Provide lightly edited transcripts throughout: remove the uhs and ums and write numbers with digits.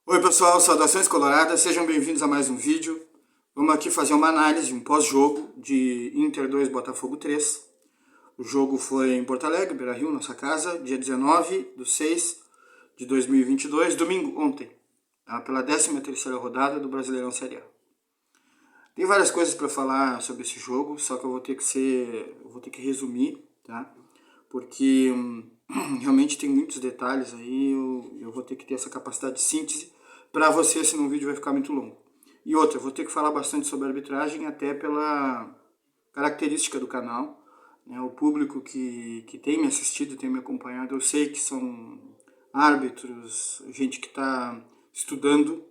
Oi pessoal, saudações coloradas, sejam bem-vindos a mais um vídeo. Vamos aqui fazer uma análise, um pós-jogo de Inter 2, Botafogo 3. O jogo foi em Porto Alegre, Beira-Rio, nossa casa, dia 19/6/2022, domingo, ontem, pela 13ª rodada do Brasileirão Série A. Tem várias coisas para falar sobre esse jogo, só que eu vou ter que resumir, tá? Porque realmente tem muitos detalhes aí, eu vou ter que ter essa capacidade de síntese para você, senão o vídeo vai ficar muito longo. E outra, eu vou ter que falar bastante sobre arbitragem, até pela característica do canal, né? O público que tem me assistido, tem me acompanhado, eu sei que são árbitros, gente que está estudando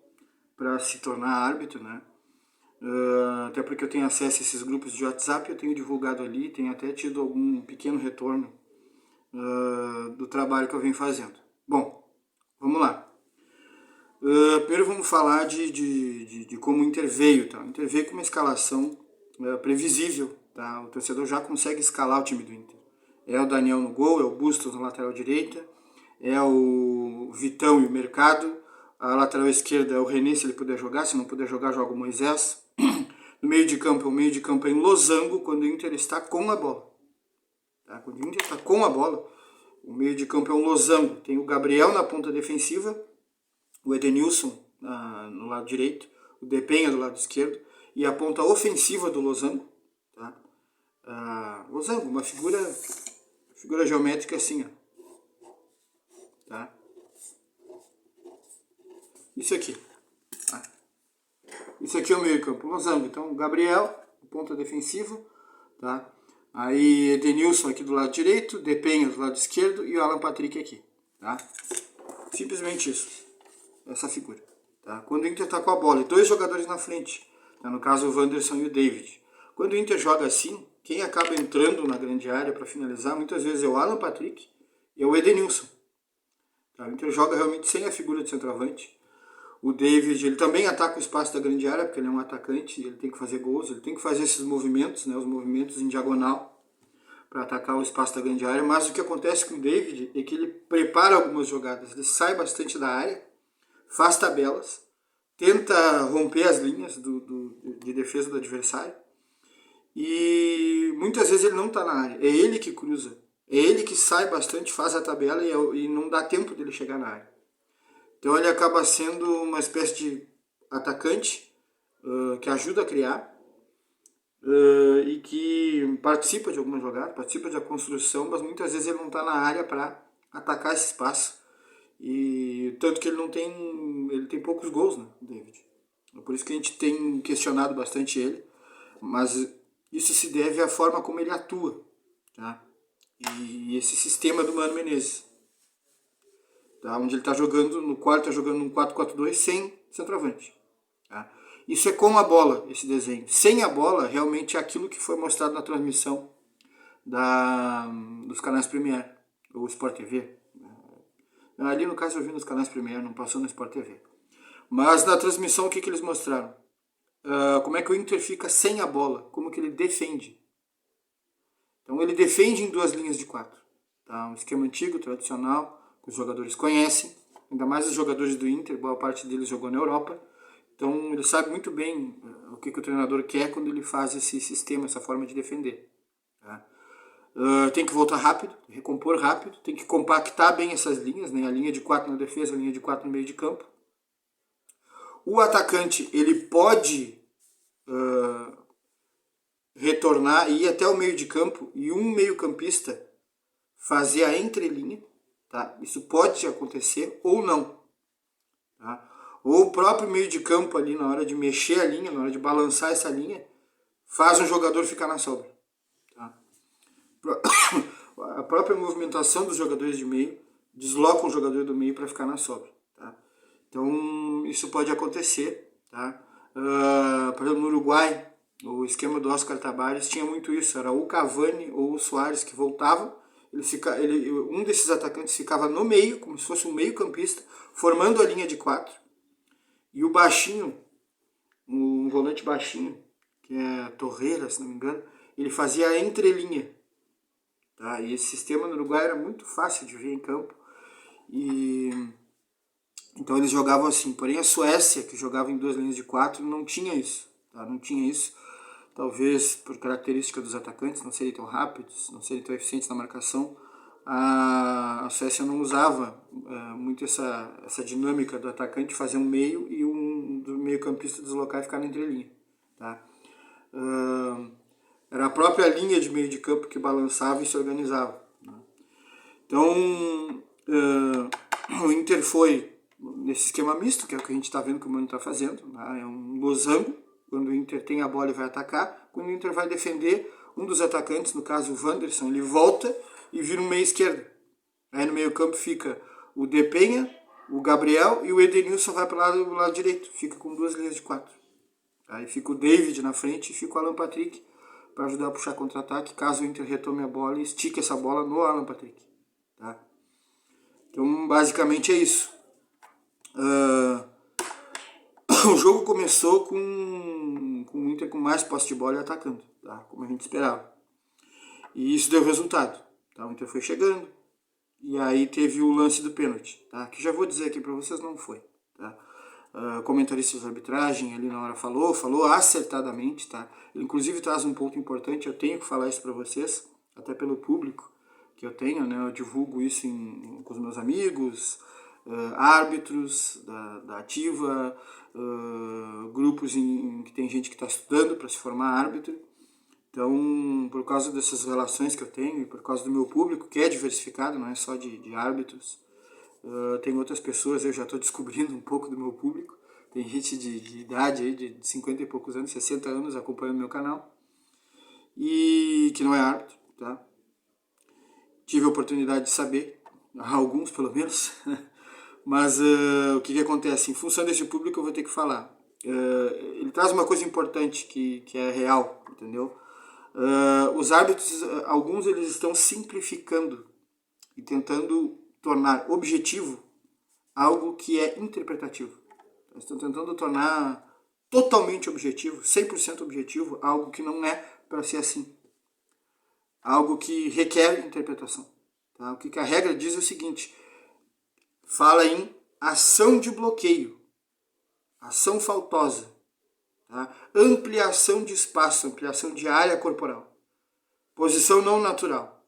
para se tornar árbitro, né? Até porque eu tenho acesso a esses grupos de WhatsApp, eu tenho divulgado ali, tenho até tido algum pequeno retorno do trabalho que eu venho fazendo. Bom, vamos lá. Primeiro vamos falar de como o Inter veio. Tá? O Inter veio com uma escalação previsível. Tá? O torcedor já consegue escalar o time do Inter. É o Daniel no gol, é o Bustos na lateral direita, é o Vitão e o Mercado. A lateral esquerda é o René, se ele puder jogar. Se não puder jogar, joga o Moisés. No meio de campo, o meio de campo é em losango, quando o Inter está com a bola. Tá? Quando o Inter está com a bola, o meio de campo é um losango. Tem o Gabriel na ponta defensiva, o Edenilson no lado direito, o Depenha do lado esquerdo, e a ponta ofensiva do losango. Tá? Losango, uma figura geométrica assim. Ó. Tá? Isso aqui. Tá? Isso aqui é o meio campo, losango. Então, o Gabriel, ponta defensiva. Tá? Aí Edenilson aqui do lado direito, Depenha do lado esquerdo e o Alan Patrick aqui. Tá? Simplesmente isso. Essa figura. Tá? Quando o Inter está com a bola e dois jogadores na frente, tá? No caso o Wanderson e o David. Quando o Inter joga assim, quem acaba entrando na grande área para finalizar muitas vezes é o Alan Patrick e é o Edenilson. Tá? O Inter joga realmente sem a figura de centroavante. O David, ele também ataca o espaço da grande área, porque ele é um atacante, ele tem que fazer gols, ele tem que fazer esses movimentos, né, os movimentos em diagonal, para atacar o espaço da grande área. Mas o que acontece com o David é que ele prepara algumas jogadas, ele sai bastante da área, faz tabelas, tenta romper as linhas de defesa do adversário, e muitas vezes ele não está na área, é ele que cruza, é ele que sai bastante, faz a tabela e não dá tempo dele chegar na área. Então ele acaba sendo uma espécie de atacante que ajuda a criar e que participa de alguma jogada, participa da construção, mas muitas vezes ele não está na área para atacar esse espaço. E tanto que ele tem poucos gols, né, David? É por isso que a gente tem questionado bastante ele, mas isso se deve à forma como ele atua, tá? E esse sistema do Mano Menezes. Tá? Onde ele está jogando, no quarto está jogando num 4-4-2 sem centroavante. Tá? Isso é com a bola, esse desenho. Sem a bola, realmente é aquilo que foi mostrado na transmissão dos canais Premier, ou Sport TV. Ali no caso eu vi nos canais Premier, não passou no Sport TV. Mas na transmissão o que eles mostraram? Como é que o Inter fica sem a bola, como que ele defende. Então ele defende em duas linhas de quatro. Tá? Um esquema antigo, tradicional, que os jogadores conhecem, ainda mais os jogadores do Inter, boa parte deles jogou na Europa, então ele sabe muito bem o que o treinador quer quando ele faz esse sistema, essa forma de defender. Tá? Tem que voltar rápido, recompor rápido, tem que compactar bem essas linhas, né? A linha de 4 na defesa, a linha de 4 no meio de campo. O atacante ele pode retornar e ir até o meio de campo e um meio campista fazer a entrelinha. Tá? Isso pode acontecer ou não. Tá? Ou o próprio meio de campo ali, na hora de mexer a linha, na hora de balançar essa linha, faz um jogador ficar na sobra. Tá? A própria movimentação dos jogadores de meio desloca um jogador do meio para ficar na sobra. Tá? Então isso pode acontecer. Tá? Por exemplo, no Uruguai, o esquema do Oscar Tabares tinha muito isso. Era o Cavani ou o Soares que voltavam. Um desses atacantes ficava no meio, como se fosse um meio campista, formando a linha de 4. E o baixinho, um volante baixinho, que é Torreira, se não me engano, ele fazia a entrelinha. Tá? E esse sistema no Uruguai era muito fácil de ver em campo. E Então eles jogavam assim. Porém a Suécia, que jogava em 2 linhas de 4, não tinha isso. Tá? Não tinha isso. Talvez por característica dos atacantes, não serem tão rápidos, não serem tão eficientes na marcação. A Suécia não usava muito essa dinâmica do atacante fazer um meio e um do meio campista deslocar e ficar na entrelinha. Tá? Era a própria linha de meio de campo que balançava e se organizava. Né? Então, o Inter foi nesse esquema misto, que é o que a gente está vendo que o Mano está fazendo. Né? É um losango, quando o Inter tem a bola e vai atacar. Quando o Inter vai defender, um dos atacantes, no caso o Wanderson, ele volta e vira um meio esquerdo. Aí no meio campo fica o Depenha, o Gabriel e o Edenilson vai para o lado direito. Fica com 2 linhas de 4. Aí fica o David na frente e fica o Alan Patrick para ajudar a puxar contra-ataque, caso o Inter retome a bola e estique essa bola no Alan Patrick. Tá? Então, basicamente é isso. O jogo começou com o Inter com mais posse de bola e atacando, tá? Como a gente esperava. E isso deu resultado. Tá? O Inter foi chegando, e aí teve o lance do pênalti, tá? Que já vou dizer aqui para vocês, não foi. Tá? Comentarista de arbitragem ali na hora falou acertadamente, tá? Ele inclusive traz um ponto importante, eu tenho que falar isso para vocês, até pelo público que eu tenho, né? Eu divulgo isso com os meus amigos, árbitros da ativa, grupos que tem gente que está estudando para se formar árbitro. Então, por causa dessas relações que eu tenho e por causa do meu público, que é diversificado, não é só de árbitros, tem outras pessoas, eu já estou descobrindo um pouco do meu público. Tem gente de idade aí, de 50 e poucos anos, 60 anos acompanhando meu canal, e que não é árbitro, tá? Tive a oportunidade de saber, alguns pelo menos, mas o que acontece? Em função desse público eu vou ter que falar. Ele traz uma coisa importante que é real, entendeu? Os árbitros, alguns eles estão simplificando e tentando tornar objetivo algo que é interpretativo. Eles estão tentando tornar totalmente objetivo, 100% objetivo, algo que não é para ser assim. Algo que requer interpretação. Tá? O que a regra diz é o seguinte, fala em ação de bloqueio, ação faltosa, tá? Ampliação de espaço, ampliação de área corporal, posição não natural.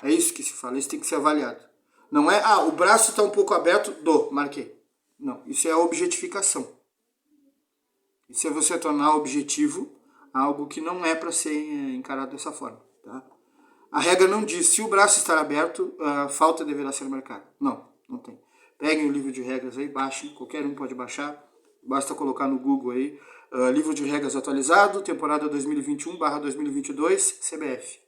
É isso que se fala, isso tem que ser avaliado. Não é, o braço está um pouco aberto, marquei. Não, isso é a objetificação. Isso é você tornar objetivo algo que não é para ser encarado dessa forma. Tá? A regra não diz, se o braço estar aberto, a falta deverá ser marcada. Não, não tem. Peguem o livro de regras aí, baixem, qualquer um pode baixar. Basta colocar no Google aí, livro de regras atualizado, temporada 2021/2022, CBF.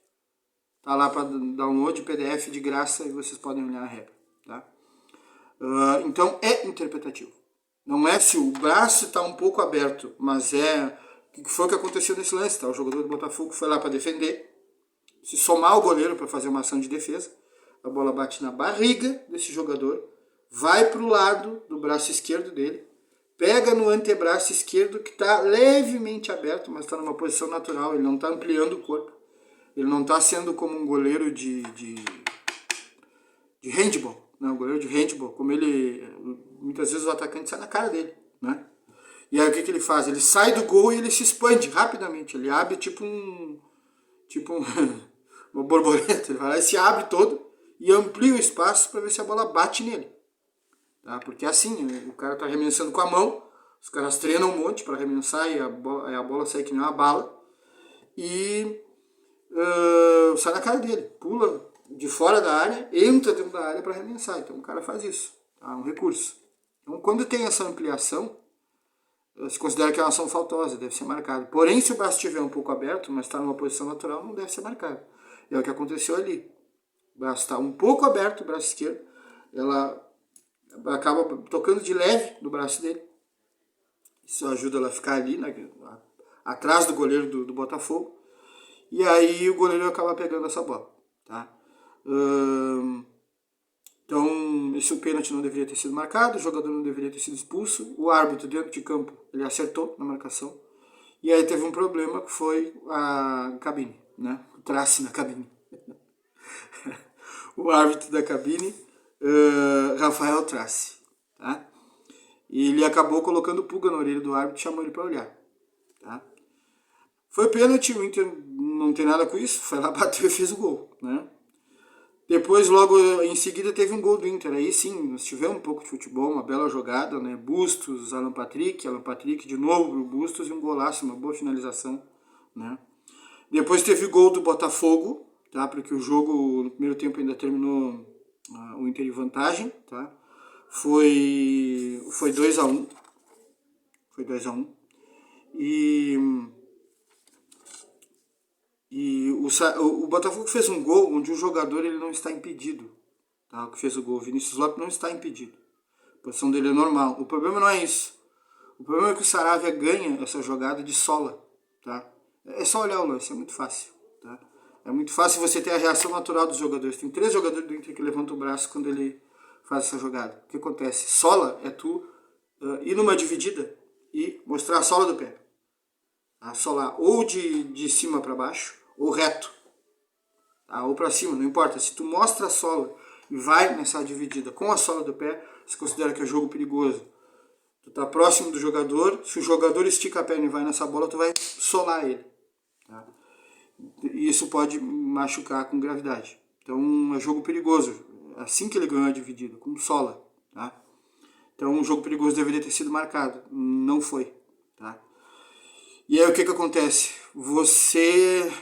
Tá lá para download, PDF de graça, e vocês podem olhar a regra. Tá? Então é interpretativo. Não é se o braço está um pouco aberto, mas o que foi o que aconteceu nesse lance. Tá? O jogador do Botafogo foi lá para defender, se somar o goleiro para fazer uma ação de defesa, a bola bate na barriga desse jogador, vai para o lado do braço esquerdo dele, pega no antebraço esquerdo que está levemente aberto, mas está numa posição natural, ele não está ampliando o corpo. Ele não está sendo como um goleiro de handball, né? Um goleiro de handball, como ele, muitas vezes o atacante sai na cara dele, né? E aí o que ele faz? Ele sai do gol e ele se expande rapidamente, ele abre tipo uma borboleta, ele vai lá e se abre todo e amplia o espaço para ver se a bola bate nele. Tá? Porque é assim, o cara está arremessando com a mão, os caras treinam um monte para arremessar e a bola sai que nem uma bala, e sai na cara dele, pula de fora da área, entra dentro da área para arremessar. Então o cara faz isso, tá? É um recurso. Então quando tem essa ampliação, se considera que é uma ação faltosa, deve ser marcado. Porém, se o braço estiver um pouco aberto, mas está numa posição natural, não deve ser marcado. E é o que aconteceu ali. O braço está um pouco aberto, o braço esquerdo, ela acaba tocando de leve no braço dele. Isso ajuda ela a ficar ali, atrás do goleiro do Botafogo. E aí o goleiro acaba pegando essa bola. Tá? Então, esse pênalti não deveria ter sido marcado, o jogador não deveria ter sido expulso, o árbitro dentro de campo, ele acertou na marcação. E aí teve um problema que foi a cabine, né? O trace na cabine. O árbitro da cabine, Rafael Trace. tá? E ele acabou colocando pulga na orelha do árbitro e chamou ele para olhar, tá? Foi pênalti, o Inter não tem nada com isso, foi lá, bateu e fez o gol, né? Depois, logo em seguida, teve um gol do Inter. Aí sim, nós tivemos um pouco de futebol, uma bela jogada, né? Bustos, Alan Patrick de novo o Bustos e um golaço, uma boa finalização, né? Depois teve gol do Botafogo, tá? Porque o jogo no primeiro tempo ainda terminou o Inter em vantagem, tá? Foi 2-1. Foi 2-1. E o Botafogo fez um gol onde o jogador ele não está impedido. Tá? O que fez o gol, o Vinícius Lopes, não está impedido. A posição dele é normal. O problema não é isso. O problema é que o Saravia ganha essa jogada de sola. Tá? É só olhar o lance, é muito fácil. Tá? É muito fácil você ter a reação natural dos jogadores. Tem 3 jogadores do Inter que levantam o braço quando ele faz essa jogada. O que acontece? Sola é tu ir numa dividida e mostrar a sola do pé. A solar ou de cima para baixo ou reto, tá? Ou para cima, não importa. Se tu mostra a sola e vai nessa dividida com a sola do pé, se considera que é jogo perigoso. Tu tá próximo do jogador, se o jogador estica a perna e vai nessa bola, tu vai solar ele, tá? E isso pode machucar com gravidade. Então é jogo perigoso. Assim que ele ganhou a dividida, com sola, tá? Então um jogo perigoso deveria ter sido marcado, não foi, tá? E aí o que acontece? Você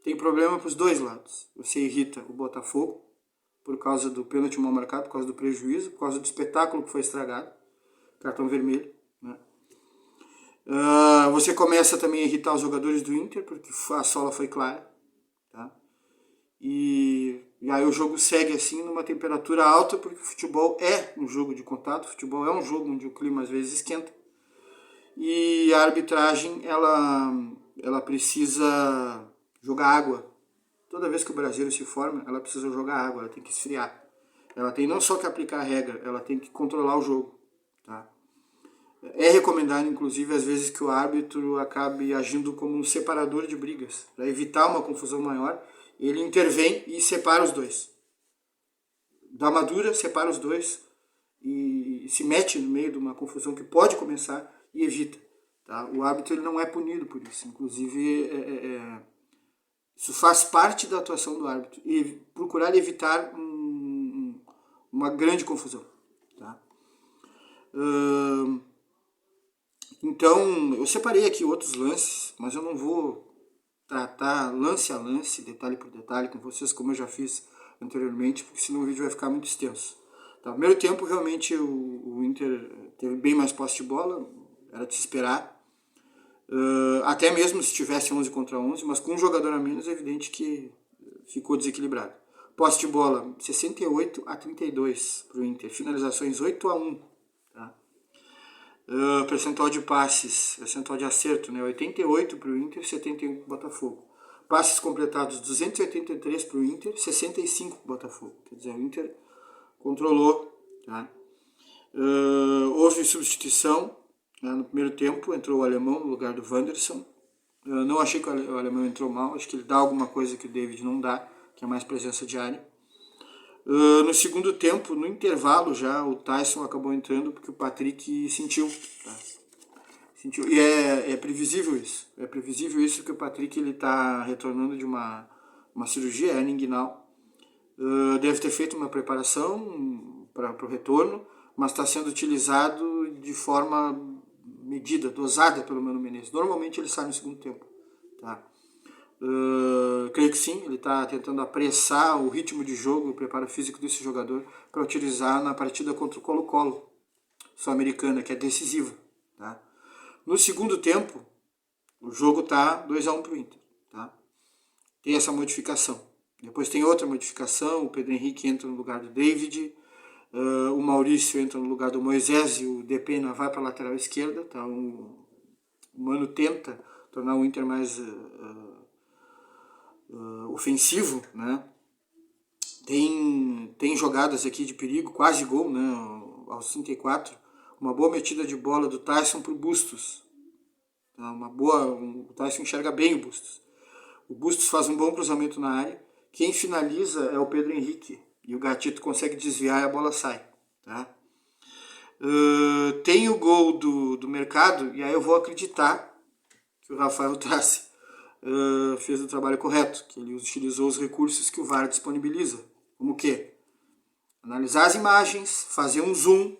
tem problema para os dois lados. Você irrita o Botafogo por causa do pênalti mal marcado, por causa do prejuízo, por causa do espetáculo que foi estragado, cartão vermelho, né? Você começa também a irritar os jogadores do Inter, porque a sola foi clara, tá? E aí o jogo segue assim numa temperatura alta, porque o futebol é um jogo de contato, o futebol é um jogo onde o clima às vezes esquenta. E a arbitragem, ela precisa jogar água. Toda vez que o brasileiro se forma, ela precisa jogar água, ela tem que esfriar. Ela tem não só que aplicar a regra, ela tem que controlar o jogo, tá? É recomendado, inclusive, às vezes que o árbitro acabe agindo como um separador de brigas. Para evitar uma confusão maior, ele intervém e separa os dois. Dá uma dura, separa os dois e se mete no meio de uma confusão que pode começar e evita. Tá? O árbitro ele não é punido por isso. Inclusive, isso faz parte da atuação do árbitro. E procurar evitar uma grande confusão. Tá? Então, eu separei aqui outros lances, mas eu não vou tratar lance a lance, detalhe por detalhe com vocês, como eu já fiz anteriormente, porque senão o vídeo vai ficar muito extenso. Tá, no primeiro tempo, realmente, o Inter teve bem mais posse de bola, era de se esperar. Até mesmo se tivesse 11 contra 11, mas com um jogador a menos, é evidente que ficou desequilibrado. Posse de bola, 68-32 para o Inter. Finalizações, 8-1. Tá? Percentual de passes, percentual de acerto, né? 88 para o Inter, 71 para o Botafogo. Passes completados, 283 para o Inter, 65 para o Botafogo. Quer dizer, o Inter controlou. Tá? Houve substituição, né? No primeiro tempo, entrou o alemão no lugar do Wanderson. Não achei que o alemão entrou mal, acho que ele dá alguma coisa que o David não dá, que é mais presença de área. No segundo tempo, no intervalo já, o Tyson acabou entrando porque o Patrick sentiu. Tá? Sentiu. E é previsível isso. É previsível isso que o Patrick está retornando de uma cirurgia hernia inguinal. Deve ter feito uma preparação para o retorno, mas está sendo utilizado de forma medida, dosada pelo Mano Menezes. Normalmente ele sai no segundo tempo. Tá? Creio que sim, ele está tentando apressar o ritmo de jogo, o preparo físico desse jogador para utilizar na partida contra o Colo-Colo, sul-americana, que é decisiva. Tá? No segundo tempo, o jogo está 2-1 para o Inter. Tá? Tem essa modificação. Depois tem outra modificação, o Pedro Henrique entra no lugar do David, o Maurício entra no lugar do Moisés e o Depena vai para a lateral esquerda. Tá? O Mano tenta tornar o Inter mais ofensivo, né? Tem jogadas aqui de perigo, quase gol, né? Aos 34, uma boa metida de bola do Tyson para o Bustos. Tá? O Tyson enxerga bem o Bustos. O Bustos faz um bom cruzamento na área. Quem finaliza é o Pedro Henrique. E o Gatito consegue desviar e a bola sai. Tá? Tem o gol do mercado, e aí eu vou acreditar que o Rafael Trace fez o trabalho correto, que ele utilizou os recursos que o VAR disponibiliza. Como o quê? Analisar as imagens, fazer um zoom,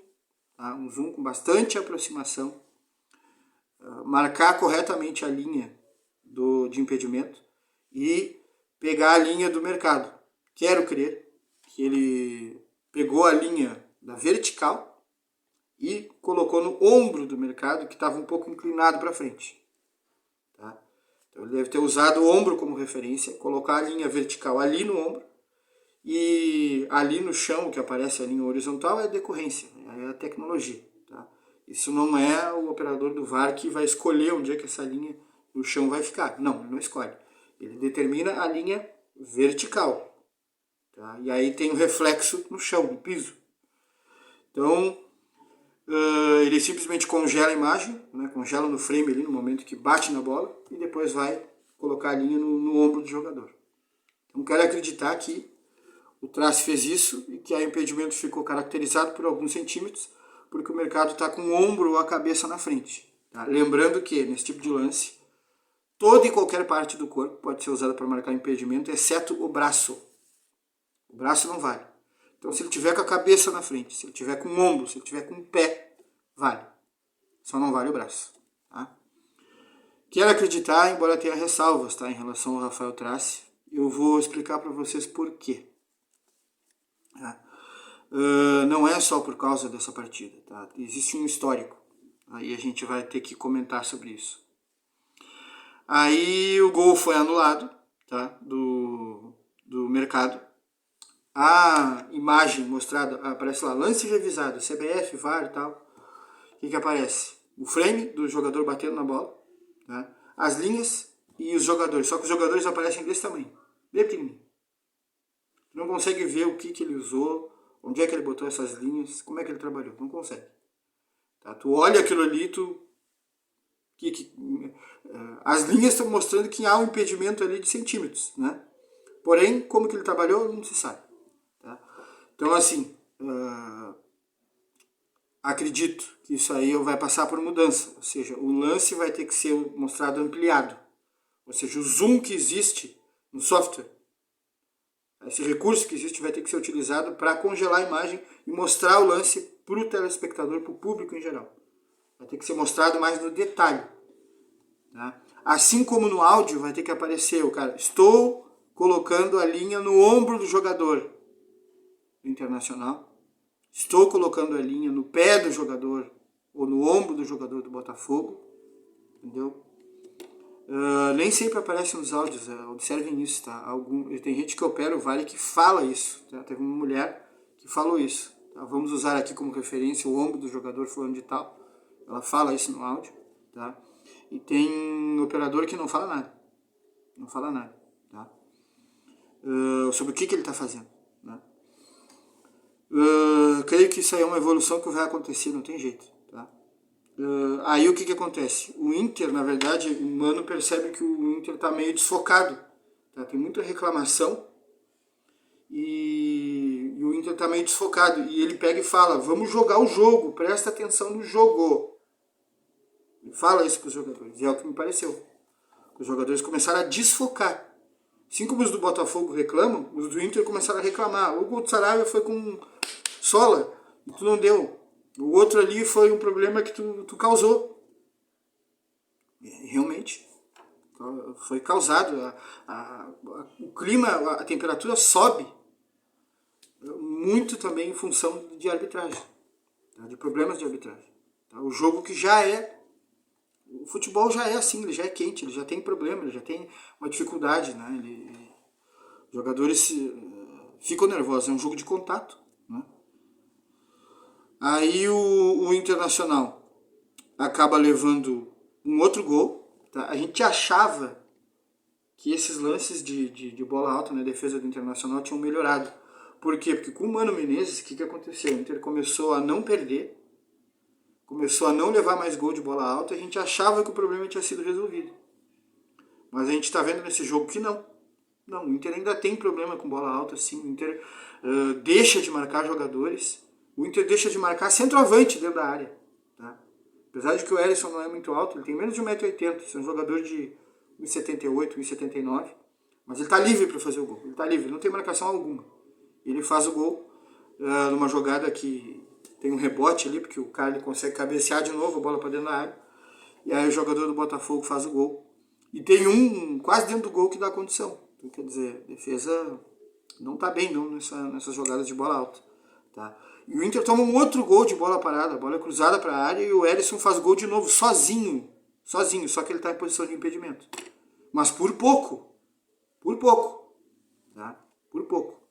tá? Um zoom com bastante aproximação, marcar corretamente a linha de impedimento e pegar a linha do mercado. Quero crer que ele pegou a linha da vertical e colocou no ombro do mercado, que estava um pouco inclinado para frente. Tá? Então ele deve ter usado o ombro como referência, colocar a linha vertical ali no ombro, e ali no chão, que aparece a linha horizontal, é a decorrência, é a tecnologia. Tá? Isso não é o operador do VAR que vai escolher onde é que essa linha no chão vai ficar. Não, ele não escolhe. Ele determina a linha vertical. Tá? E aí tem o reflexo no chão, no piso. Então, ele simplesmente congela a imagem, né? Congela no frame ali no momento que bate na bola, e depois vai colocar a linha no ombro do jogador. Então, quero acreditar que o Trace fez isso e que o impedimento ficou caracterizado por alguns centímetros, porque o mercado está com o ombro ou a cabeça na frente. Tá? Lembrando que, nesse tipo de lance, toda e qualquer parte do corpo pode ser usada para marcar impedimento, exceto o braço. O braço não vale. Então, se ele tiver com a cabeça na frente, se ele tiver com o ombro, se ele tiver com o pé, vale. Só não vale o braço. Tá? Quero acreditar, embora tenha ressalvas, tá, em relação ao Rafael Trace. Eu vou explicar para vocês por quê. Não é só por causa dessa partida, tá? Existe um histórico, aí a gente vai ter que comentar sobre isso. Aí o gol foi anulado, tá? do mercado. A imagem mostrada, aparece lá, lance revisado, CBF, VAR e tal. O que aparece? O frame do jogador batendo na bola, tá? As linhas e os jogadores, só que os jogadores aparecem desse tamanho, bem pequenininho. Tu não consegue ver o que ele usou, onde é que ele botou essas linhas, como é que ele trabalhou, não consegue. Tá? Tu olha aquilo ali, as linhas estão mostrando que há um impedimento ali de centímetros, né? Porém, como que ele trabalhou, não se sabe. Tá? Então, assim, acredito que isso aí vai passar por mudança, ou seja, o lance vai ter que ser mostrado ampliado, ou seja, o zoom que existe no software, esse recurso que existe vai ter que ser utilizado para congelar a imagem e mostrar o lance para o telespectador, para o público em geral. Vai ter que ser mostrado mais no detalhe. Tá? Assim como no áudio vai ter que aparecer o cara, estou colocando a linha no ombro do jogador do Internacional, estou colocando a linha no pé do jogador ou no ombro do jogador do Botafogo, entendeu? Nem sempre aparece nos áudios, observem isso, tá? Tem gente que opera o VAR e que fala isso, tá? Teve uma mulher que falou isso, tá? Vamos usar aqui como referência o ombro do jogador fulano de tal, ela fala isso no áudio, tá? E tem um operador que não fala nada, tá? Sobre o que ele está fazendo, né? Creio que isso aí é uma evolução que vai acontecer, não tem jeito, tá? Aí o que acontece? O Inter, na verdade, o Mano percebe que o Inter está meio desfocado, tá? Tem muita reclamação e o Inter está meio desfocado, e ele pega e fala, vamos jogar o jogo, presta atenção no jogo. Ele fala isso para os jogadores, e é o que me pareceu. Os jogadores começaram a desfocar. Assim como os do Botafogo reclamam, os do Inter começaram a reclamar. O gol do Saraiva foi com sola, e tu não deu. O outro ali foi um problema que tu causou. Realmente, foi causado. O clima, a temperatura sobe muito também em função de arbitragem, tá? De problemas de arbitragem. Tá? O jogo que já é... O futebol já é assim, ele já é quente, ele já tem problema, ele já tem uma dificuldade, né? Os jogadores ficam nervosos, é um jogo de contato, né? Aí o Internacional acaba levando um outro gol, tá? A gente achava que esses lances de bola alta na defesa do Internacional tinham melhorado. Por quê? Porque com o Mano Menezes, o que aconteceu? O Inter começou a não perder, começou a não levar mais gol de bola alta, e a gente achava que o problema tinha sido resolvido. Mas a gente está vendo nesse jogo que não. Não, o Inter ainda tem problema com bola alta, sim. O Inter deixa de marcar jogadores, o Inter deixa de marcar centroavante dentro da área. Tá? Apesar de que o Erisson não é muito alto, ele tem menos de 1,80 m, é um jogador de 1,78 m, 1,79 m, mas ele está livre para fazer o gol, ele está livre, não tem marcação alguma. Ele faz o gol numa jogada que tem um rebote ali, porque o cara ele consegue cabecear de novo a bola para dentro da área, e aí o jogador do Botafogo faz o gol. E tem um quase dentro do gol que dá condição. Então, quer dizer, a defesa não está bem não nessas jogadas de bola alta. Tá? E o Inter toma um outro gol de bola parada, a bola é cruzada para a área e o Erisson faz gol de novo, sozinho, só que ele está em posição de impedimento. Mas por pouco, tá? Por pouco.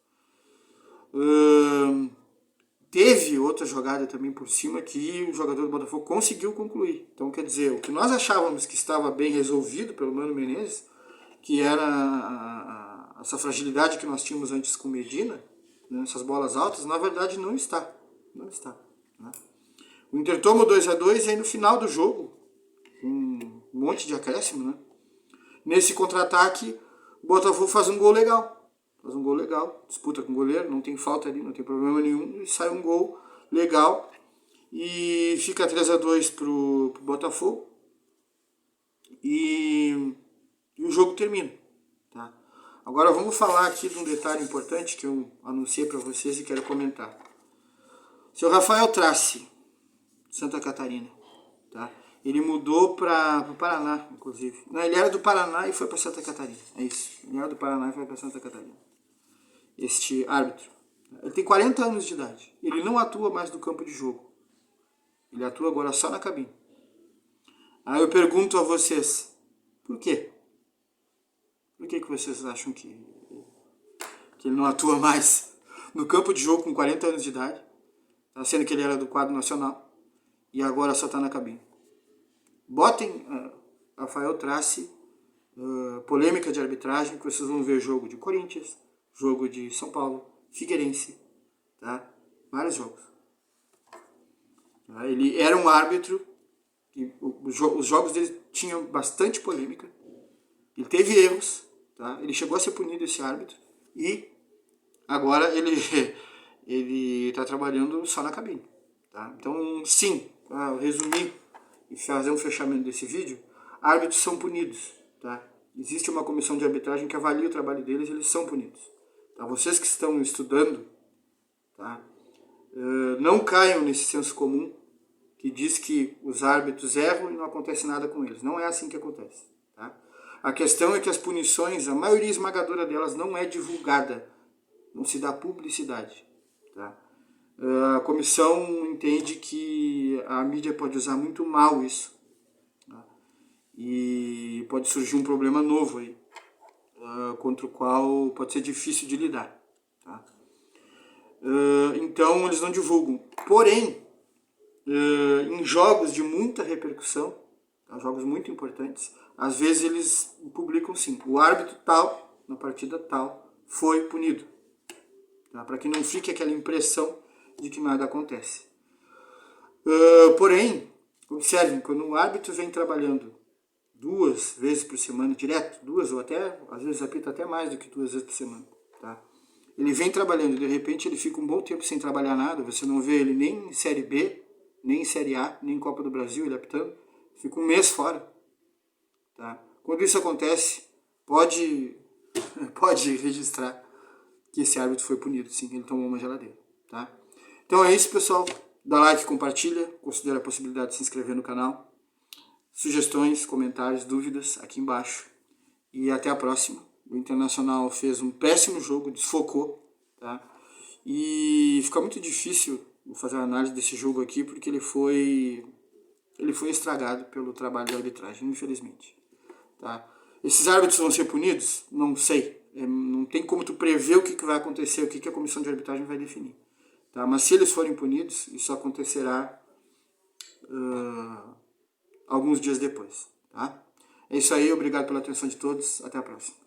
Teve outra jogada também por cima que o jogador do Botafogo conseguiu concluir. Então, quer dizer, o que nós achávamos que estava bem resolvido pelo Mano Menezes, que era essa fragilidade que nós tínhamos antes com Medina, né, essas bolas altas, na verdade não está. Não está. Né? O Inter toma 2-2 e aí no final do jogo, um monte de acréscimo, né? Nesse contra-ataque, o Botafogo faz um gol legal. Disputa com o goleiro, não tem falta ali, não tem problema nenhum, e sai um gol legal e fica 3-2 pro Botafogo e o jogo termina. Tá? Agora vamos falar aqui de um detalhe importante que eu anunciei para vocês e quero comentar. O seu Rafael Trace, Santa Catarina, tá? Ele mudou para o Paraná, inclusive. Não, ele era do Paraná e foi para Santa Catarina. É isso. Ele era do Paraná e foi para Santa Catarina. Este árbitro. Ele tem 40 anos de idade. Ele não atua mais no campo de jogo. Ele atua agora só na cabine. Aí eu pergunto a vocês, por quê? Por que vocês acham que ele não atua mais no campo de jogo com 40 anos de idade? Tá sendo que ele era do quadro nacional e agora só está na cabine. Botem Rafael Trace, polêmica de arbitragem, que vocês vão ver jogo de Corinthians, jogo de São Paulo, Figueirense, tá? Vários jogos. Tá? Ele era um árbitro, que os jogos dele tinham bastante polêmica, ele teve erros, tá? Ele chegou a ser punido, esse árbitro, e agora ele está trabalhando só na cabine. Tá? Então, sim, para resumir e fazer um fechamento desse vídeo, árbitros são punidos. Tá? Existe uma comissão de arbitragem que avalia o trabalho deles e eles são punidos. Tá? Vocês que estão estudando, tá? Não caiam nesse senso comum que diz que os árbitros erram e não acontece nada com eles. Não é assim que acontece. Tá? A questão é que as punições, a maioria esmagadora delas não é divulgada, não se dá publicidade. Tá? A comissão entende que a mídia pode usar muito mal isso, tá? E pode surgir um problema novo aí, contra o qual pode ser difícil de lidar. Tá? Então eles não divulgam. Porém, em jogos de muita repercussão, tá? Jogos muito importantes, às vezes eles publicam sim, o árbitro tal, na partida tal, foi punido. Tá? Para que não fique aquela impressão de que nada acontece. Porém, observem, quando o árbitro vem trabalhando 2 vezes por semana, direto, 2 ou até, às vezes apita até mais do que 2 vezes por semana, tá? Ele vem trabalhando, de repente ele fica um bom tempo sem trabalhar nada, você não vê ele nem em Série B, nem em Série A, nem em Copa do Brasil, ele apitando, fica um mês fora. Tá? Quando isso acontece, pode registrar que esse árbitro foi punido, sim, ele tomou uma geladeira. Tá? Então é isso, pessoal. Dá like, compartilha, considera a possibilidade de se inscrever no canal. Sugestões, comentários, dúvidas aqui embaixo. E até a próxima. O Internacional fez um péssimo jogo, desfocou. Tá? E fica muito difícil fazer uma análise desse jogo aqui, porque ele foi estragado pelo trabalho da arbitragem, infelizmente. Tá? Esses árbitros vão ser punidos? Não sei. Não tem como tu prever o que vai acontecer, o que a comissão de arbitragem vai definir. Tá? Mas se eles forem punidos, isso acontecerá alguns dias depois. Tá? É isso aí, obrigado pela atenção de todos, até a próxima.